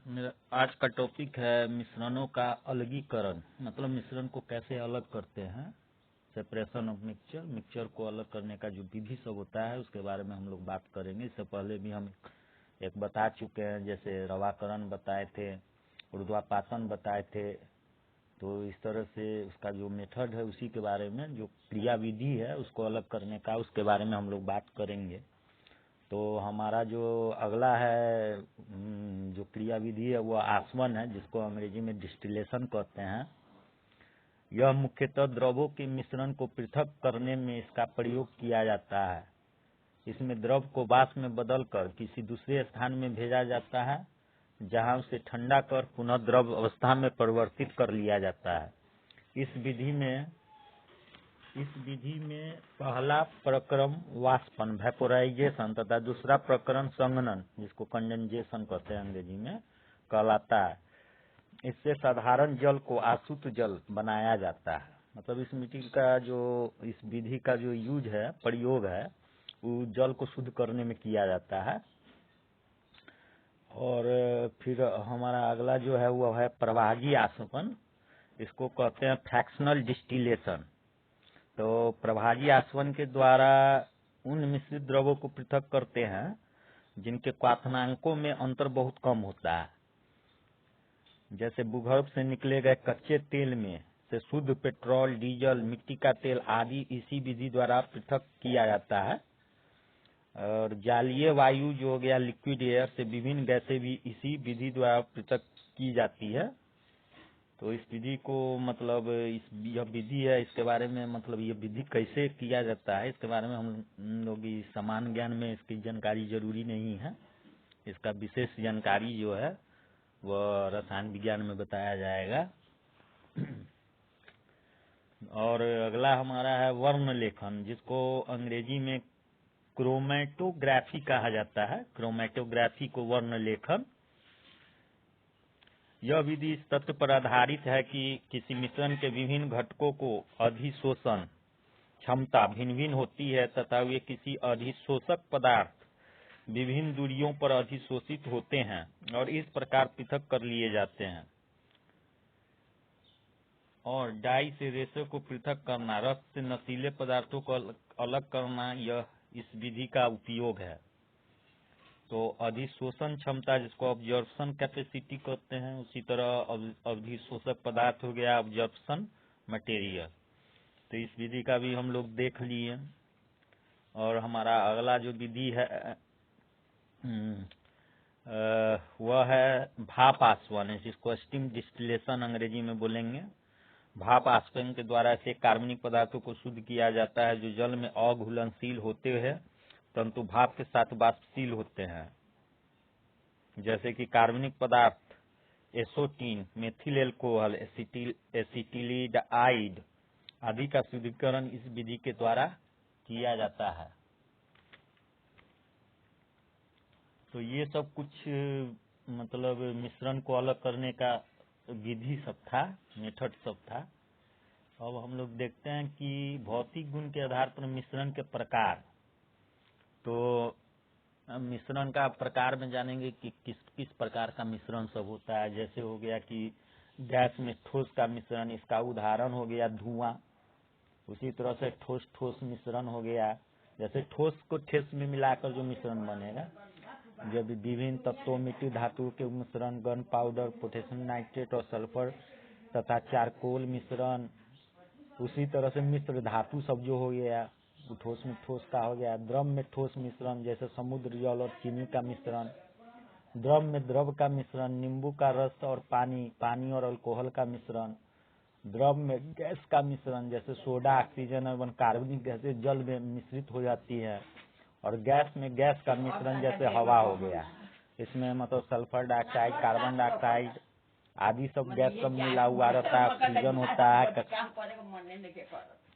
मेरा आज का टॉपिक है मिश्रणों का अलगीकरण। मतलब मिश्रण को कैसे अलग करते हैं, सेपरेशन ऑफ मिक्सचर। मिक्सचर को अलग करने का जो विधि सब होता है उसके बारे में हम लोग बात करेंगे। इससे पहले भी हम एक बता चुके हैं, जैसे रवाकरण बताए थे, ऊर्ध्वापातन बताए थे। तो इस तरह से उसका जो मेथड है उसी के बारे में, जो क्रिया विधि है उसको अलग करने का, उसके बारे में हम लोग बात करेंगे। तो हमारा जो अगला है जो क्रिया विधि है वो आसवन है, जिसको अंग्रेजी में डिस्टिलेशन कहते हैं। यह मुख्यतः द्रवों के मिश्रण को पृथक करने में इसका प्रयोग किया जाता है। इसमें द्रव को वाष्प में बदलकर किसी दूसरे स्थान में भेजा जाता है, जहां उसे ठंडा कर पुनः द्रव अवस्था में परिवर्तित कर लिया जाता है। इस विधि में पहला प्रक्रम वाष्पन वेपोराइजेशन तथा दूसरा प्रकरण संघनन, जिसको कंडेंसेशन कहते हैं अंग्रेजी में, कहलाता है। इससे साधारण जल को आशुद्ध जल बनाया जाता है। मतलब इस मिट्टी का जो इस विधि का जो यूज है, प्रयोग है, वो जल को शुद्ध करने में किया जाता है। और फिर हमारा अगला जो है वो है प्रवाही आसवन। इसको कहते हैं फ्रैक्शनल डिस्टिलेशन। तो प्रभावी आसवन के द्वारा उन मिश्रित द्रवों को पृथक करते हैं जिनके क्वथनांकों में अंतर बहुत कम होता है। जैसे भूगर्भ से निकले गए कच्चे तेल में से शुद्ध पेट्रोल, डीजल, मिट्टी का तेल आदि इसी विधि द्वारा पृथक किया जाता है। और जलीय वायु जो हो गया, लिक्विड एयर, से विभिन्न गैसें भी इसी विधि द्वारा पृथक की जाती है। तो इस विधि को मतलब यह विधि है, इसके बारे में मतलब ये विधि कैसे किया जाता है इसके बारे में हम लोग सामान्य ज्ञान में इसकी जानकारी जरूरी नहीं है। इसका विशेष जानकारी जो है वह रसायन विज्ञान में बताया जाएगा। और अगला हमारा है वर्ण लेखन, जिसको अंग्रेजी में क्रोमेटोग्राफी कहा जाता है। क्रोमेटोग्राफी को वर्ण लेखन। यह विधि इस तथ्य पर आधारित है कि किसी मिश्रण के विभिन्न घटकों को अधिशोषण क्षमता भिन्न भिन्न होती है तथा वे किसी अधिशोषक पदार्थ विभिन्न दूरियों पर अधिशोषित होते हैं और इस प्रकार पृथक कर लिए जाते हैं। और डाई से रेशे को पृथक करना, रस से नशीले पदार्थों को अलग करना, यह इस विधि का उपयोग है। तो अधिशोषण क्षमता, जिसको ऑब्जर्प्शन कैपेसिटी कहते हैं, उसी तरह अधिशोषक पदार्थ हो गया ऑब्जर्प्शन मटेरियल। तो इस विधि का भी हम लोग देख लिए। और हमारा अगला जो विधि है वह है भाप आसवन, जिसको स्टीम डिस्टिलेशन अंग्रेजी में बोलेंगे। भाप आसवन के द्वारा ऐसे कार्बनिक पदार्थों को शुद्ध किया जाता है जो जल में अघुलनशील होते हुए परंतु भाप के साथ वाष्पशील होते हैं। जैसे कि कार्बनिक पदार्थ एसोटीन, मेथिल एल्कोहल, एसिटिलिडाइड आदि का शुद्धिकरण इस विधि के द्वारा किया जाता है। तो ये सब कुछ मतलब मिश्रण को अलग करने का विधि सब था, मेथड सब था। अब हम लोग देखते हैं कि भौतिक गुण के आधार पर मिश्रण के प्रकार। तो मिश्रण का प्रकार में जानेंगे कि किस किस प्रकार का मिश्रण सब होता है। जैसे हो गया कि गैस में ठोस का मिश्रण, इसका उदाहरण हो गया धुआं। उसी तरह से ठोस ठोस मिश्रण हो गया, जैसे ठोस को ठेस में मिलाकर जो मिश्रण बनेगा, जब विभिन्न तत्वों मिट्टी धातु के मिश्रण, गन पाउडर, पोटेशियम नाइट्रेट और सल्फर तथा चारकोल मिश्रण। उसी तरह से मिश्र धातु सब जो हो गया, ठोस में ठोस का हो गया। द्रव में ठोस मिश्रण, जैसे समुद्र जल और चीनी का मिश्रण। द्रव में द्रव का मिश्रण, नींबू का रस और पानी, पानी और अल्कोहल का मिश्रण। द्रव में गैस का मिश्रण, जैसे सोडा, ऑक्सीजन और कार्बनिक गैसें जल में मिश्रित हो जाती है। और गैस में गैस का मिश्रण, जैसे हवा हो गया, इसमें मतलब सल्फर डाइऑक्साइड, कार्बन डाइऑक्साइड आदि सब गैस सब मिला हुआ रहता है, ऑक्सीजन होता है।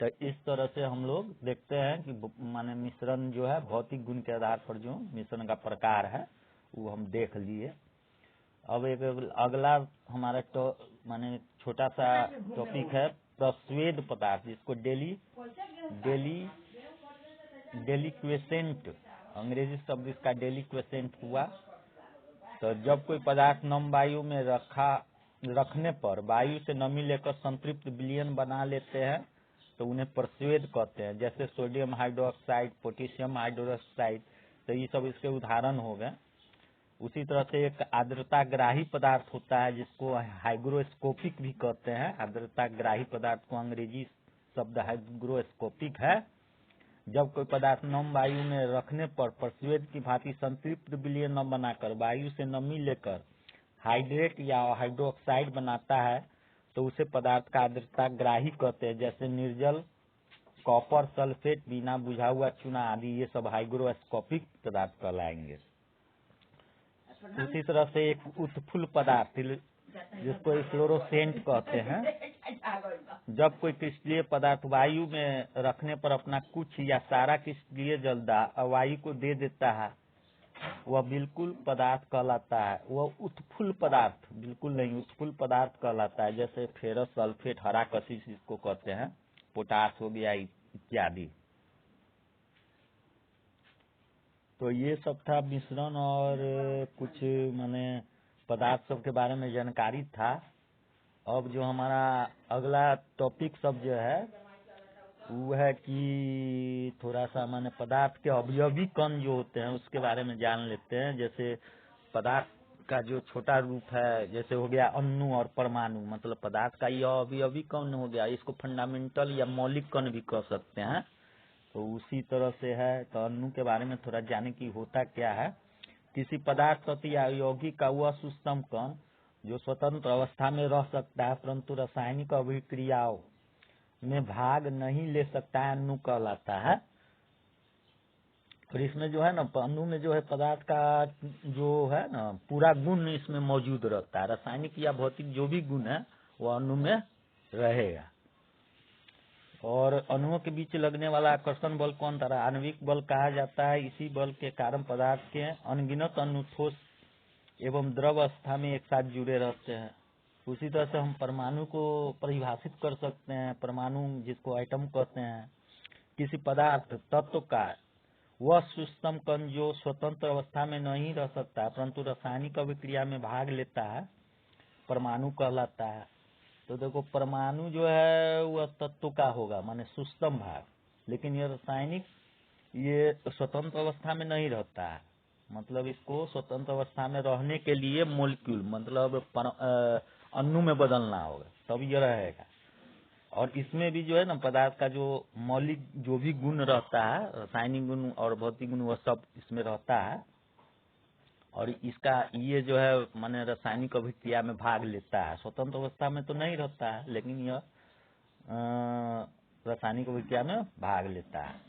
तो इस तरह से हम लोग देखते हैं कि माने मिश्रण जो है भौतिक गुण के आधार पर जो मिश्रण का प्रकार है वो हम देख लिए। अब एक अगला हमारा तो माने छोटा सा टॉपिक है प्रस्वेद पदार्थ, जिसको डेलिक्वेसेंट अंग्रेजी शब्द इसका डेलिक्वेसेंट हुआ। तो जब कोई पदार्थ नम वायु में रखने पर वायु से नमी लेकर संतृप्त विलयन बना लेते हैं तो उन्हें प्रस्वेद कहते हैं। जैसे सोडियम हाइड्रोक्साइड, पोटेशियम हाइड्रोक्साइड, तो ये सब इसके उदाहरण हो गए। उसी तरह से एक आर्द्रता ग्राही पदार्थ होता है जिसको हाइग्रोस्कोपिक भी कहते हैं। आर्द्रता ग्राही पदार्थ को अंग्रेजी शब्द हाइग्रोस्कोपिक है। जब कोई पदार्थ नम वायु में रखने पर प्रस्वेद की भांति संतृप्त विलयन न बनाकर वायु से नमी लेकर हाइड्रेट या हाइड्रोक्साइड बनाता है तो उसे पदार्थ का आर्द्रता ग्राही कहते हैं। जैसे निर्जल, कॉपर सल्फेट, बिना बुझा हुआ चूना आदि, ये सब हाइग्रोस्कोपिक पदार्थ कहलाएंगे। उसी तरह से एक उत्फुल्ल पदार्थ जिसको फ्लोरोसेंट कहते हैं, जब कोई क्रिस्टलीय पदार्थ वायु में रखने पर अपना कुछ या सारा क्रिस्टलीय जल वायु को दे देता है, वह बिल्कुल पदार्थ कहलाता है। वह उत्फुल्ल पदार्थ, बिल्कुल नहीं, उत्फुल्ल पदार्थ कहलाता है। जैसे फेरस सल्फेट, हरा कशिश इसको कहते हैं, पोटास हो गया इत्यादि। तो ये सब था मिश्रण और कुछ माने पदार्थ सब के बारे में जानकारी था। अब जो हमारा अगला टॉपिक सब जो है वो है कि थोड़ा सा माने पदार्थ के अवयवी कण जो होते हैं उसके बारे में जान लेते हैं। जैसे पदार्थ का जो छोटा रूप है, जैसे हो गया अणु और परमाणु, मतलब पदार्थ का यह अवयवी कण हो गया। इसको फंडामेंटल या मौलिक कण भी कह सकते हैं। तो उसी तरह से है। तो अणु के बारे में थोड़ा जाने की होता क्या है। किसी पदार्थ तत्व या यौगिक का वह सूक्ष्म कण जो स्वतंत्र अवस्था में रह सकता है परंतु रासायनिक अभिक्रियाओं में भाग नहीं ले सकता है, अणु कहलाता है। और इसमें जो है ना, अणु में जो है पदार्थ का जो है ना पूरा गुण इसमें मौजूद रहता है। रासायनिक या भौतिक जो भी गुण है वो अणु में रहेगा। और अणुओं के बीच लगने वाला आकर्षण बल कौन तरह आणविक बल कहा जाता है। इसी बल के कारण पदार्थ के अनगिनत अणु ठोस एवं द्रव अवस्था में एक साथ जुड़े रहते हैं। उसी तरह से हम परमाणु को परिभाषित कर सकते हैं। परमाणु जिसको एटम कहते हैं, किसी पदार्थ तत्व का वह सूक्ष्म कण जो स्वतंत्र अवस्था में नहीं रह सकता परंतु रासायनिक अभिक्रिया में भाग लेता है, परमाणु कहलाता है। तो देखो परमाणु जो है वह तत्व का होगा, माने सूक्ष्म भाग, लेकिन ये रासायनिक ये स्वतंत्र अवस्था में नहीं रहता है। मतलब इसको स्वतंत्र अवस्था में रहने के लिए मोलिक्यूल मतलब अणु में बदलना होगा तब ये रहेगा। और इसमें भी जो है ना पदार्थ का जो मौलिक जो भी गुण रहता है, रासायनिक गुण और भौतिक गुण, वह सब इसमें रहता है। और इसका ये जो है माने रासायनिक अभिक्रिया में भाग लेता है। स्वतंत्र अवस्था में तो नहीं रहता है लेकिन यह रासायनिक अभिक्रिया में भाग लेता है।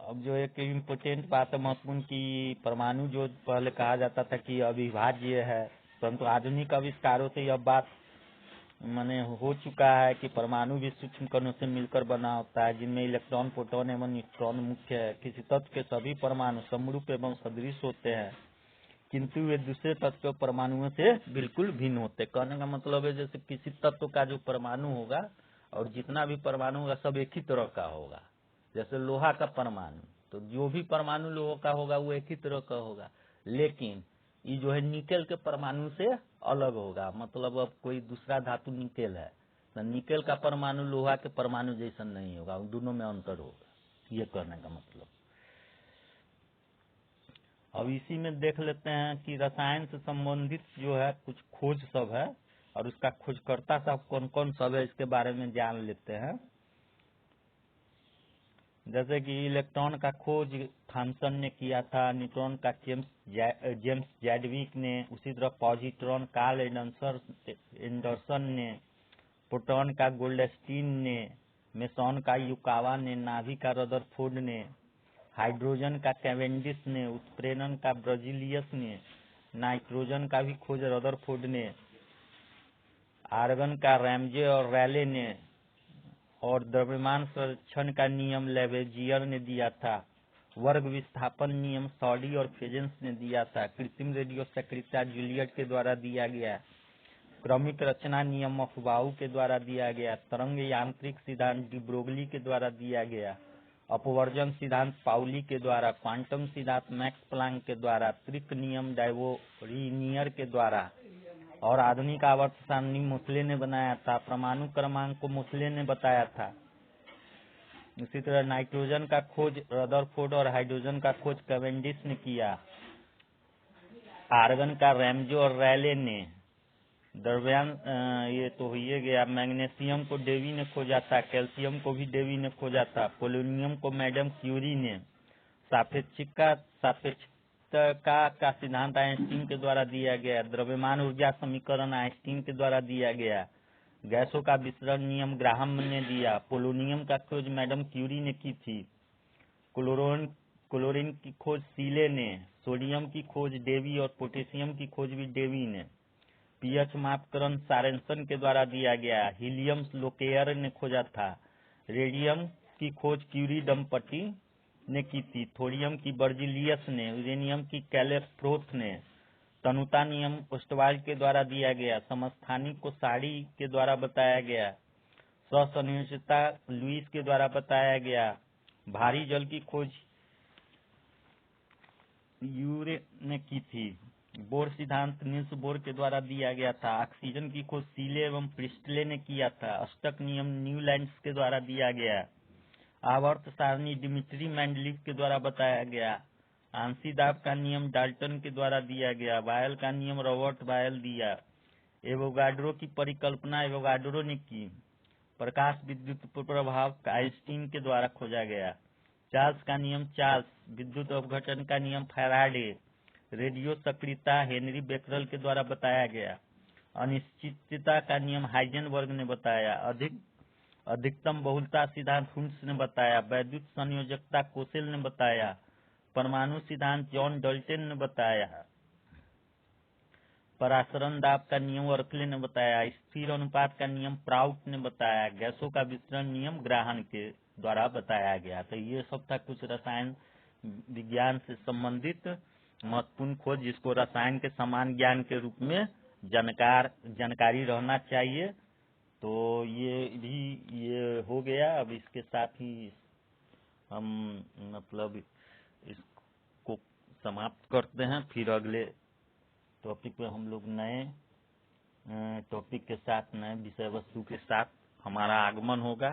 अब जो एक इम्पोर्टेंट बात है महत्वपूर्ण की परमाणु जो पहले कहा जाता था कि अविभाज्य है, परंतु आधुनिक आविष्कारों से यह बात माने हो चुका है कि परमाणु भी सूक्ष्म कणों से मिलकर बना होता है जिनमें इलेक्ट्रॉन, प्रोटॉन एवं न्यूट्रॉन मुख्य है। किसी तत्व के सभी परमाणु समरूप एवं सदृश होते हैं किंतु वे दूसरे तत्व के परमाणुओं से बिल्कुल भिन्न होते। कहने का मतलब है जैसे किसी तत्व का जो परमाणु होगा और जितना भी परमाणु होगा सब एक ही तरह का होगा। जैसे लोहा का परमाणु, तो जो भी परमाणु लोहा का होगा वो एक ही तरह का होगा, लेकिन ये जो है निकेल के परमाणु से अलग होगा। मतलब अब कोई दूसरा धातु निकेल है तो निकेल का परमाणु लोहा के परमाणु जैसा नहीं होगा, दोनों में अंतर होगा, ये कहने का मतलब। अब इसी में देख लेते हैं कि रसायन से संबंधित जो है कुछ खोज सब है और उसका खोजकर्ता सब कौन कौन सब है इसके बारे में जान लेते हैं। जैसे कि इलेक्ट्रॉन का खोज थॉमसन ने किया था, न्यूट्रॉन का जेम्स जैडविक ने, उसी तरह पॉजिट्रॉन कार्ल एंडरसन ने, प्रोटॉन का गोल्डस्टीन ने, मेसॉन का युकावा ने, नाभी का रदरफोर्ड ने, हाइड्रोजन का कैवेंडिश ने, उत्प्रेरण का ब्रजीलियस ने, नाइट्रोजन का भी खोज रदरफोर्ड ने, आर्गन का रैमजे और रैले ने, और द्रव्यमान संरक्षण का नियम लेवेजियर ने दिया था। वर्ग विस्थापन नियम सॉडी और फेजेंस ने दिया था। कृत्रिम रेडियो सक्रियता जूलियट के द्वारा दिया गया। क्रमिक रचना नियम अफबाऊ के द्वारा दिया गया। तरंग यांत्रिक सिद्धांत डी ब्रोगली के द्वारा दिया गया। अपवर्जन सिद्धांत पाउली के द्वारा, क्वांटम सिद्धांत मैक्स प्लांक के द्वारा, त्रिक नियम डायवोरिनियर के द्वारा, और आधुनिक आवर्त सारणी मोसले ने बनाया था। परमाणु क्रमांक को मोसले ने बताया था। इसी तरह नाइट्रोजन का खोज रदरफोर्ड और हाइड्रोजन का खोज कैवेंडिश ने किया। आर्गन का रैमजो और रैले ने। द्रव्यान ये तो हो ही गया। मैग्नीशियम को डेवी ने खोजा था। कैल्शियम को भी डेवी ने खोजा था। पोलोनियम को मैडम क्यूरी ने। सापेक्षिकता का सिद्धांत आइंस्टीन के द्वारा दिया गया। द्रव्यमान ऊर्जा समीकरण आइंस्टीन के द्वारा दिया गया। गैसों का विसरण नियम ग्राहम ने दिया। पोलोनियम का खोज मैडम क्यूरी ने की थी। क्लोरीन की खोज सीले ने। सोडियम की खोज डेवी और पोटेशियम की खोज भी डेवी ने। पीएच मापकरण सारेंसन के द्वारा दिया गया। हीलियम लोकेयर ने खोजा था। रेडियम की खोज क्यूरी दंपति ने की थी। थोरियम की बर्जिलियस ने। यूरेनियम की कैलेप्रोथ ने। तनुता नियम ओस्टवाल्ड के द्वारा दिया गया। समस्थानिक को साड़ी के द्वारा बताया गया। ससंयोजकता लुईस के द्वारा बताया गया। भारी जल की खोज यूरे ने की थी। बोर सिद्धांत नील्स बोर के द्वारा दिया गया था। ऑक्सीजन की खोज सीले एवं प्रिस्टले ने किया था। अष्टक नियम न्यूलैंड्स के द्वारा दिया गया। आवर्त सारणी डिमिट्री मेंडलीव के द्वारा बताया गया। आंशी दाब का नियम डाल्टन के द्वारा दिया गया। बायल का नियम रॉबर्ट बायल दिया। एवोगाड्रो की परिकल्पना एवोगाड्रो ने की। प्रकाश विद्युत प्रभाव आइंस्टीन के द्वारा खोजा गया। चार्ल्स का नियम चार्ल्स। विद्युत अपघटन का नियम फैराडे। रेडियो सक्रियता हेनरी बेकरल के द्वारा बताया गया। अनिश्चितता का नियम हाइजेनबर्ग ने बताया। अधिकतम बहुलता सिद्धांत हुंस ने बताया। वैद्युत संयोजकता कोसेल ने बताया। परमाणु सिद्धांत जॉन डल्टन ने बताया। परासरण दाब का नियम वर्कले ने बताया। स्थिर अनुपात का नियम प्राउट ने बताया। गैसों का विसरण नियम ग्राहन के द्वारा बताया गया। तो ये सब था कुछ रसायन विज्ञान से संबंधित महत्वपूर्ण खोज, जिसको रसायन के समान ज्ञान के रूप में जानकारी रहना चाहिए। तो ये हो गया। अब इसके साथ ही हम मतलब इसको समाप्त करते हैं। फिर अगले टॉपिक पे हम लोग नए टॉपिक के साथ, नए विषय वस्तु के साथ हमारा आगमन होगा।